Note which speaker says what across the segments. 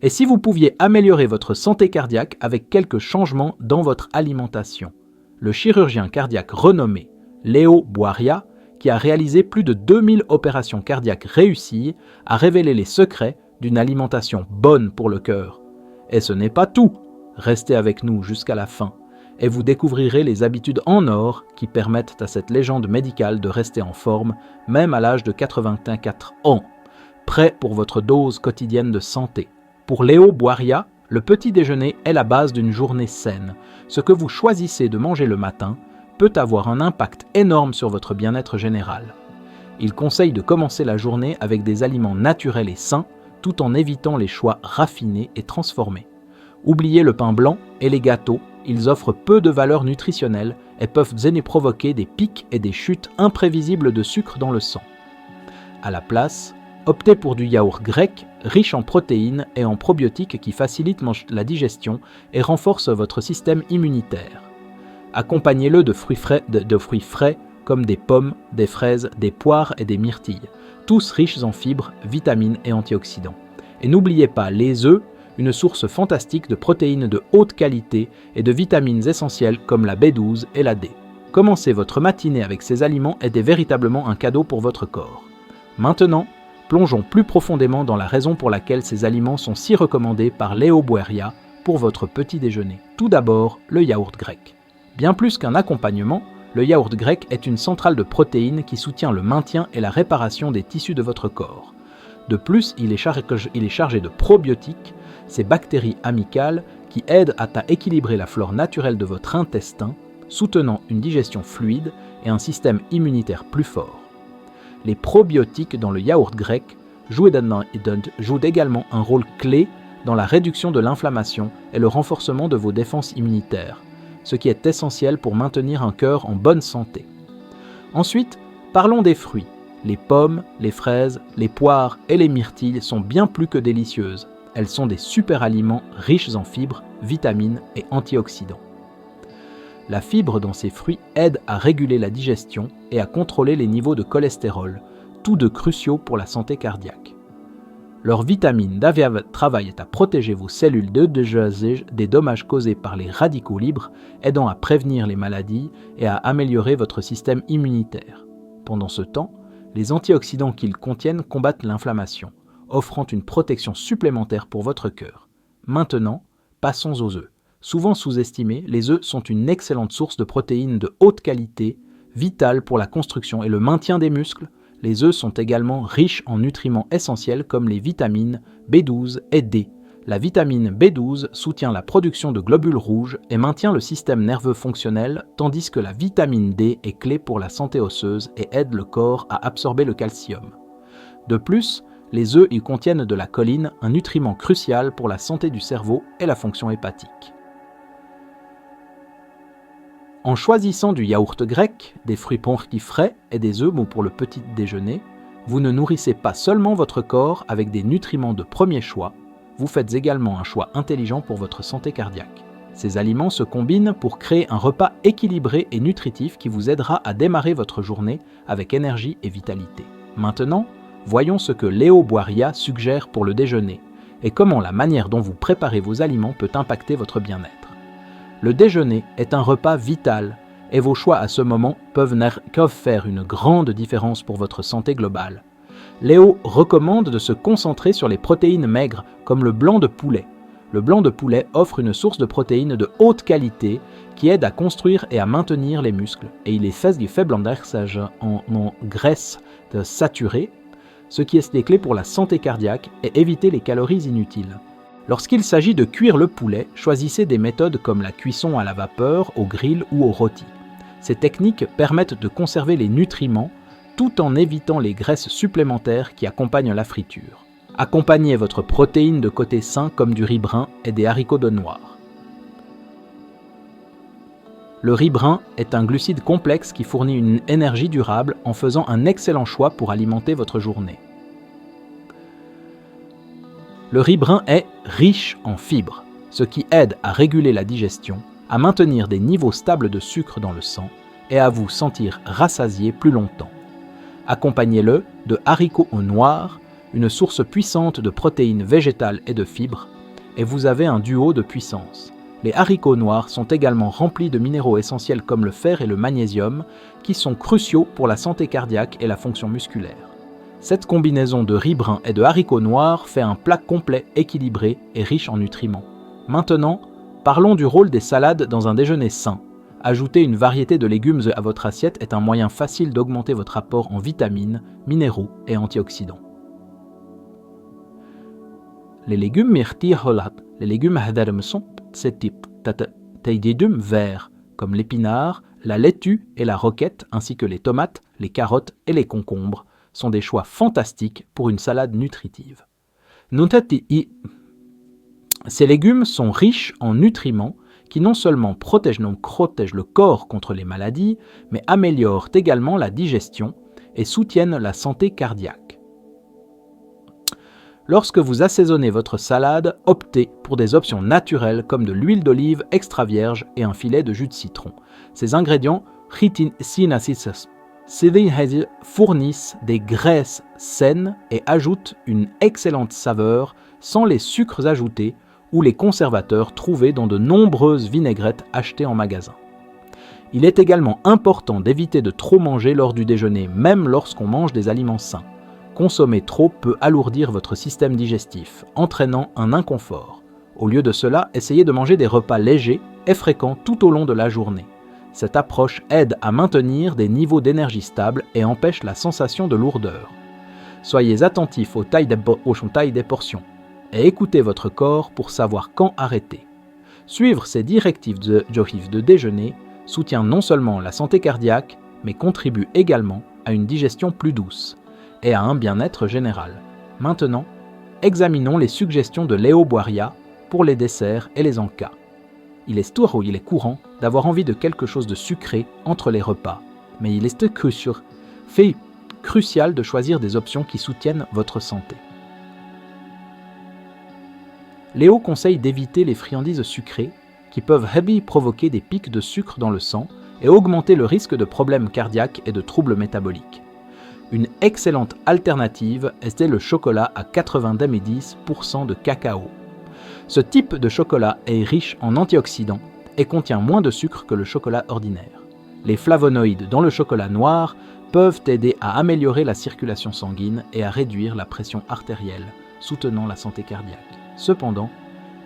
Speaker 1: Et si vous pouviez améliorer votre santé cardiaque avec quelques changements dans votre alimentation? Le chirurgien cardiaque renommé Léo Boiria, qui a réalisé plus de 2000 opérations cardiaques réussies, a révélé les secrets d'une alimentation bonne pour le cœur. Et ce n'est pas tout. Restez avec nous jusqu'à la fin et vous découvrirez les habitudes en or qui permettent à cette légende médicale de rester en forme, même à l'âge de 84 ans. Prêt pour votre dose quotidienne de santé. Pour Léo Boiria, le petit déjeuner est la base d'une journée saine. Ce que vous choisissez de manger le matin peut avoir un impact énorme sur votre bien-être général. Il conseille de commencer la journée avec des aliments naturels et sains, tout en évitant les choix raffinés et transformés. Oubliez le pain blanc et les gâteaux, ils offrent peu de valeur nutritionnelle et peuvent provoquer des pics et des chutes imprévisibles de sucre dans le sang. À la place, optez pour du yaourt grec, riche en protéines et en probiotiques qui facilitent la digestion et renforcent votre système immunitaire. Accompagnez-le de fruits frais comme des pommes, des fraises, des poires et des myrtilles, tous riches en fibres, vitamines et antioxydants. Et n'oubliez pas les œufs, une source fantastique de protéines de haute qualité et de vitamines essentielles comme la B12 et la D. Commencer votre matinée avec ces aliments est véritablement un cadeau pour votre corps. Maintenant, plongeons plus profondément dans la raison pour laquelle ces aliments sont si recommandés par Léo Boiria pour votre petit déjeuner. Tout d'abord, le yaourt grec. Bien plus qu'un accompagnement, le yaourt grec est une centrale de protéines qui soutient le maintien et la réparation des tissus de votre corps. De plus, il est chargé de probiotiques, ces bactéries amicales qui aident à équilibrer la flore naturelle de votre intestin, soutenant une digestion fluide et un système immunitaire plus fort. Les probiotiques dans le yaourt grec jouent également un rôle clé dans la réduction de l'inflammation et le renforcement de vos défenses immunitaires, ce qui est essentiel pour maintenir un cœur en bonne santé. Ensuite, parlons des fruits. Les pommes, les fraises, les poires et les myrtilles sont bien plus que délicieuses. Elles sont des super aliments riches en fibres, vitamines et antioxydants. La fibre dans ces fruits aide à réguler la digestion et à contrôler les niveaux de cholestérol, tous deux cruciaux pour la santé cardiaque. Leurs vitamines travaillent à protéger vos cellules des dommages causés par les radicaux libres, aidant à prévenir les maladies et à améliorer votre système immunitaire. Pendant ce temps, les antioxydants qu'ils contiennent combattent l'inflammation, offrant une protection supplémentaire pour votre cœur. Maintenant, passons aux œufs. Souvent sous-estimés, les œufs sont une excellente source de protéines de haute qualité, vitale pour la construction et le maintien des muscles. Les œufs sont également riches en nutriments essentiels comme les vitamines B12 et D. La vitamine B12 soutient la production de globules rouges et maintient le système nerveux fonctionnel, tandis que la vitamine D est clé pour la santé osseuse et aide le corps à absorber le calcium. De plus, les œufs y contiennent de la choline, un nutriment crucial pour la santé du cerveau et la fonction hépatique. En choisissant du yaourt grec, des fruits pontis frais et des œufs pour le petit déjeuner, vous ne nourrissez pas seulement votre corps avec des nutriments de premier choix, vous faites également un choix intelligent pour votre santé cardiaque. Ces aliments se combinent pour créer un repas équilibré et nutritif qui vous aidera à démarrer votre journée avec énergie et vitalité. Maintenant, voyons ce que Léo Boiria suggère pour le déjeuner et comment la manière dont vous préparez vos aliments peut impacter votre bien-être. Le déjeuner est un repas vital et vos choix à ce moment peuvent faire une grande différence pour votre santé globale. Léo recommande de se concentrer sur les protéines maigres comme le blanc de poulet. Le blanc de poulet offre une source de protéines de haute qualité qui aide à construire et à maintenir les muscles et il est faible en graisses saturées, ce qui est clé pour la santé cardiaque et éviter les calories inutiles. Lorsqu'il s'agit de cuire le poulet, choisissez des méthodes comme la cuisson à la vapeur, au grill ou au rôti. Ces techniques permettent de conserver les nutriments tout en évitant les graisses supplémentaires qui accompagnent la friture. Accompagnez votre protéine de côté sain comme du riz brun et des haricots de noir. Le riz brun est un glucide complexe qui fournit une énergie durable en faisant un excellent choix pour alimenter votre journée. Le riz brun est riche en fibres, ce qui aide à réguler la digestion, à maintenir des niveaux stables de sucre dans le sang et à vous sentir rassasié plus longtemps. Accompagnez-le de haricots au noir, une source puissante de protéines végétales et de fibres, et vous avez un duo de puissance. Les haricots noirs sont également remplis de minéraux essentiels comme le fer et le magnésium, qui sont cruciaux pour la santé cardiaque et la fonction musculaire. Cette combinaison de riz brun et de haricots noirs fait un plat complet, équilibré et riche en nutriments. Maintenant, parlons du rôle des salades dans un déjeuner sain. Ajouter une variété de légumes à votre assiette est un moyen facile d'augmenter votre apport en vitamines, minéraux et antioxydants. Les légumes mirtiholat, les légumes hadarmson, c'est type taïdidum verts, comme l'épinard, la laitue et la roquette, ainsi que les tomates, les carottes et les concombres, sont des choix fantastiques pour une salade nutritive. Ces légumes sont riches en nutriments qui non seulement protègent le corps contre les maladies, mais améliorent également la digestion et soutiennent la santé cardiaque. Lorsque vous assaisonnez votre salade, optez pour des options naturelles comme de l'huile d'olive extra vierge et un filet de jus de citron. Ces ingrédients fournissent des graisses saines et ajoutent une excellente saveur sans les sucres ajoutés ou les conservateurs trouvés dans de nombreuses vinaigrettes achetées en magasin. Il est également important d'éviter de trop manger lors du déjeuner, même lorsqu'on mange des aliments sains. Consommer trop peut alourdir votre système digestif, entraînant un inconfort. Au lieu de cela, essayez de manger des repas légers et fréquents tout au long de la journée. Cette approche aide à maintenir des niveaux d'énergie stables et empêche la sensation de lourdeur. Soyez attentifs aux tailles des portions et écoutez votre corps pour savoir quand arrêter. Suivre ces directives de déjeuner soutient non seulement la santé cardiaque, mais contribue également à une digestion plus douce et à un bien-être général. Maintenant, examinons les suggestions de Léo Boiria pour les desserts et les encas. Il est courant d'avoir envie de quelque chose de sucré entre les repas, mais il est crucial de choisir des options qui soutiennent votre santé. Léo conseille d'éviter les friandises sucrées qui peuvent provoquer des pics de sucre dans le sang et augmenter le risque de problèmes cardiaques et de troubles métaboliques. Une excellente alternative est le chocolat à 90% de cacao. Ce type de chocolat est riche en antioxydants et contient moins de sucre que le chocolat ordinaire. Les flavonoïdes dans le chocolat noir peuvent aider à améliorer la circulation sanguine et à réduire la pression artérielle, soutenant la santé cardiaque. Cependant,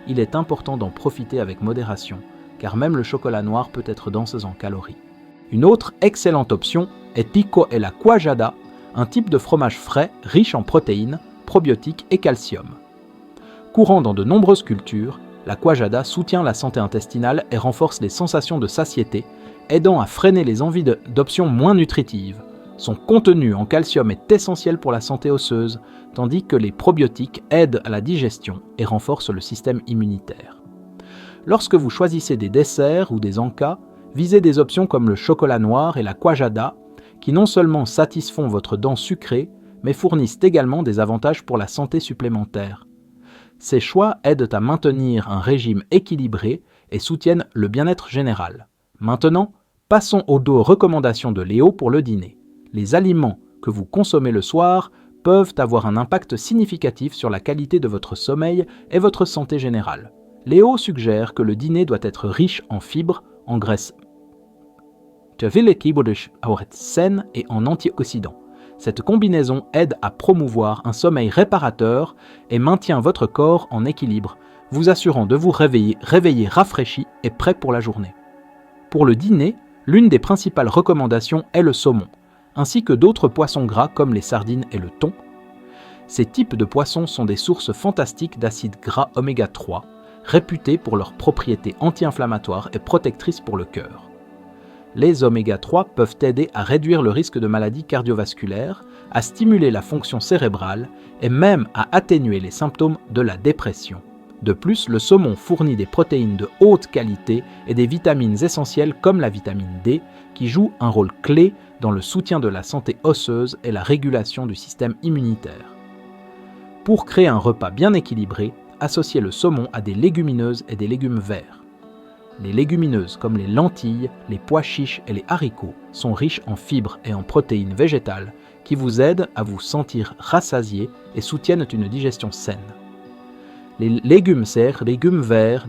Speaker 1: il est important d'en profiter avec modération, car même le chocolat noir peut être dense en calories. Une autre excellente option est pico e la cuajada, un type de fromage frais riche en protéines, probiotiques et calcium. Courant dans de nombreuses cultures, la cuajada soutient la santé intestinale et renforce les sensations de satiété, aidant à freiner les envies d'options moins nutritives. Son contenu en calcium est essentiel pour la santé osseuse, tandis que les probiotiques aident à la digestion et renforcent le système immunitaire. Lorsque vous choisissez des desserts ou des encas, visez des options comme le chocolat noir et la cuajada, qui non seulement satisfont votre dent sucrée, mais fournissent également des avantages pour la santé supplémentaire. Ces choix aident à maintenir un régime équilibré et soutiennent le bien-être général. Maintenant, passons aux deux recommandations de Léo pour le dîner. Les aliments que vous consommez le soir peuvent avoir un impact significatif sur la qualité de votre sommeil et votre santé générale. Léo suggère que le dîner doit être riche en fibres, en graisses saines et en antioxydants. Cette combinaison aide à promouvoir un sommeil réparateur et maintient votre corps en équilibre, vous assurant de vous réveiller rafraîchi et prêt pour la journée. Pour le dîner, l'une des principales recommandations est le saumon, ainsi que d'autres poissons gras comme les sardines et le thon. Ces types de poissons sont des sources fantastiques d'acides gras oméga 3, réputés pour leurs propriétés anti-inflammatoires et protectrices pour le cœur. Les oméga 3 peuvent aider à réduire le risque de maladies cardiovasculaires, à stimuler la fonction cérébrale et même à atténuer les symptômes de la dépression. De plus, le saumon fournit des protéines de haute qualité et des vitamines essentielles comme la vitamine D, qui joue un rôle clé dans le soutien de la santé osseuse et la régulation du système immunitaire. Pour créer un repas bien équilibré, associez le saumon à des légumineuses et des légumes verts. Les légumineuses comme les lentilles, les pois chiches et les haricots sont riches en fibres et en protéines végétales qui vous aident à vous sentir rassasié et soutiennent une digestion saine. Les légumes serts, légumes verts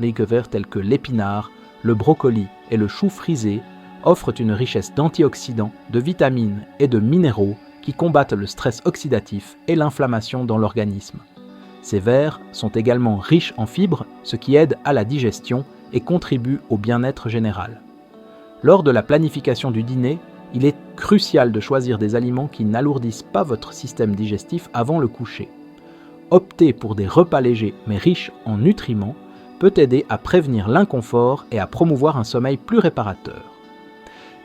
Speaker 1: tels que l'épinard, le brocoli et le chou frisé offrent une richesse d'antioxydants, de vitamines et de minéraux qui combattent le stress oxydatif et l'inflammation dans l'organisme. Ces vers sont également riches en fibres, ce qui aide à la digestion et contribue au bien-être général. Lors de la planification du dîner, il est crucial de choisir des aliments qui n'alourdissent pas votre système digestif avant le coucher. Opter pour des repas légers mais riches en nutriments peut aider à prévenir l'inconfort et à promouvoir un sommeil plus réparateur.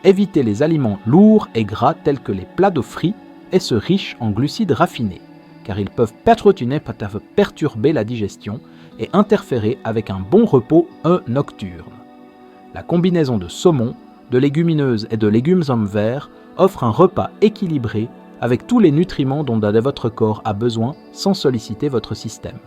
Speaker 1: Évitez les aliments lourds et gras tels que les plats de frits et ceux riches en glucides raffinés, car ils peuvent perturber la digestion et interférer avec un bon repos nocturne. La combinaison de saumon, de légumineuses et de légumes verts offre un repas équilibré avec tous les nutriments dont votre corps a besoin sans solliciter votre système.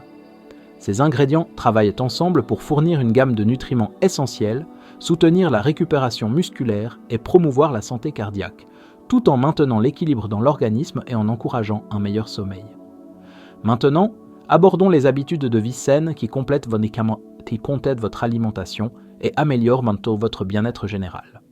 Speaker 1: Ces ingrédients travaillent ensemble pour fournir une gamme de nutriments essentiels, soutenir la récupération musculaire et promouvoir la santé cardiaque, tout en maintenant l'équilibre dans l'organisme et en encourageant un meilleur sommeil. Maintenant, abordons les habitudes de vie saines qui complètent votre alimentation et améliorent votre bien-être général.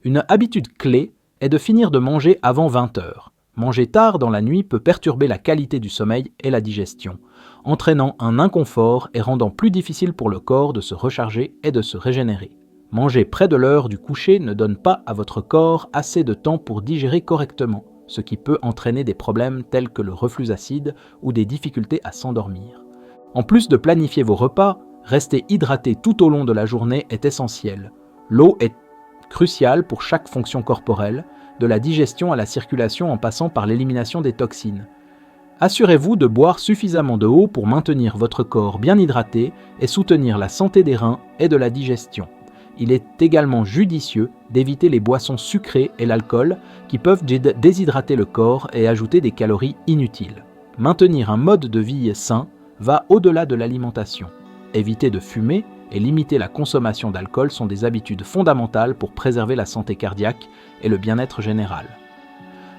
Speaker 1: Une habitude clé est de finir de manger avant 20 heures. Manger tard dans la nuit peut perturber la qualité du sommeil et la digestion, entraînant un inconfort et rendant plus difficile pour le corps de se recharger et de se régénérer. Manger près de l'heure du coucher ne donne pas à votre corps assez de temps pour digérer correctement, ce qui peut entraîner des problèmes tels que le reflux acide ou des difficultés à s'endormir. En plus de planifier vos repas, rester hydraté tout au long de la journée est essentiel. L'eau est cruciale pour chaque fonction corporelle, de la digestion à la circulation en passant par l'élimination des toxines. Assurez-vous de boire suffisamment d'eau pour maintenir votre corps bien hydraté et soutenir la santé des reins et de la digestion. Il est également judicieux d'éviter les boissons sucrées et l'alcool qui peuvent déshydrater le corps et ajouter des calories inutiles. Maintenir un mode de vie sain va au-delà de l'alimentation. Éviter de fumer et limiter la consommation d'alcool sont des habitudes fondamentales pour préserver la santé cardiaque et le bien-être général.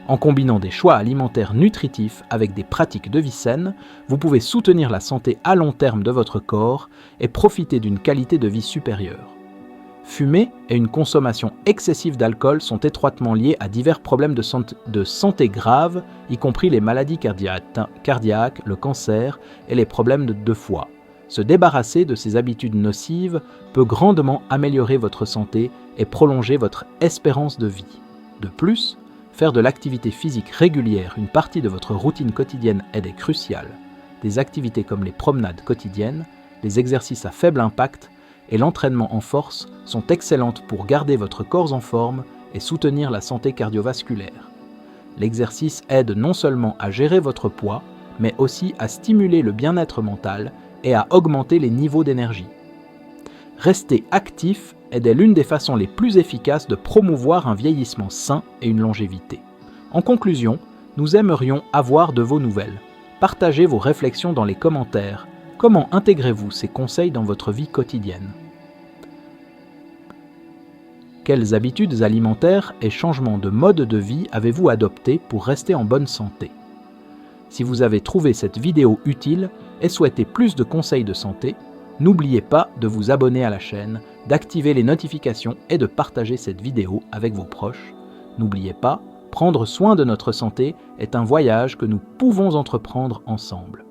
Speaker 1: En combinant des choix alimentaires nutritifs avec des pratiques de vie saines, vous pouvez soutenir la santé à long terme de votre corps et profiter d'une qualité de vie supérieure. Fumer et une consommation excessive d'alcool sont étroitement liés à divers problèmes de santé graves, y compris les maladies cardiaques, le cancer et les problèmes de foie. Se débarrasser de ces habitudes nocives peut grandement améliorer votre santé et prolonger votre espérance de vie. De plus, faire de l'activité physique régulière une partie de votre routine quotidienne est crucial. Des activités comme les promenades quotidiennes, les exercices à faible impact et l'entraînement en force sont excellentes pour garder votre corps en forme et soutenir la santé cardiovasculaire. L'exercice aide non seulement à gérer votre poids, mais aussi à stimuler le bien-être mental et à augmenter les niveaux d'énergie. Rester actif est l'une des façons les plus efficaces de promouvoir un vieillissement sain et une longévité. En conclusion, nous aimerions avoir de vos nouvelles. Partagez vos réflexions dans les commentaires. Comment intégrez-vous ces conseils dans votre vie quotidienne ? Quelles habitudes alimentaires et changements de mode de vie avez-vous adoptés pour rester en bonne santé ? Si vous avez trouvé cette vidéo utile et souhaitez plus de conseils de santé, n'oubliez pas de vous abonner à la chaîne, d'activer les notifications et de partager cette vidéo avec vos proches. N'oubliez pas, prendre soin de notre santé est un voyage que nous pouvons entreprendre ensemble.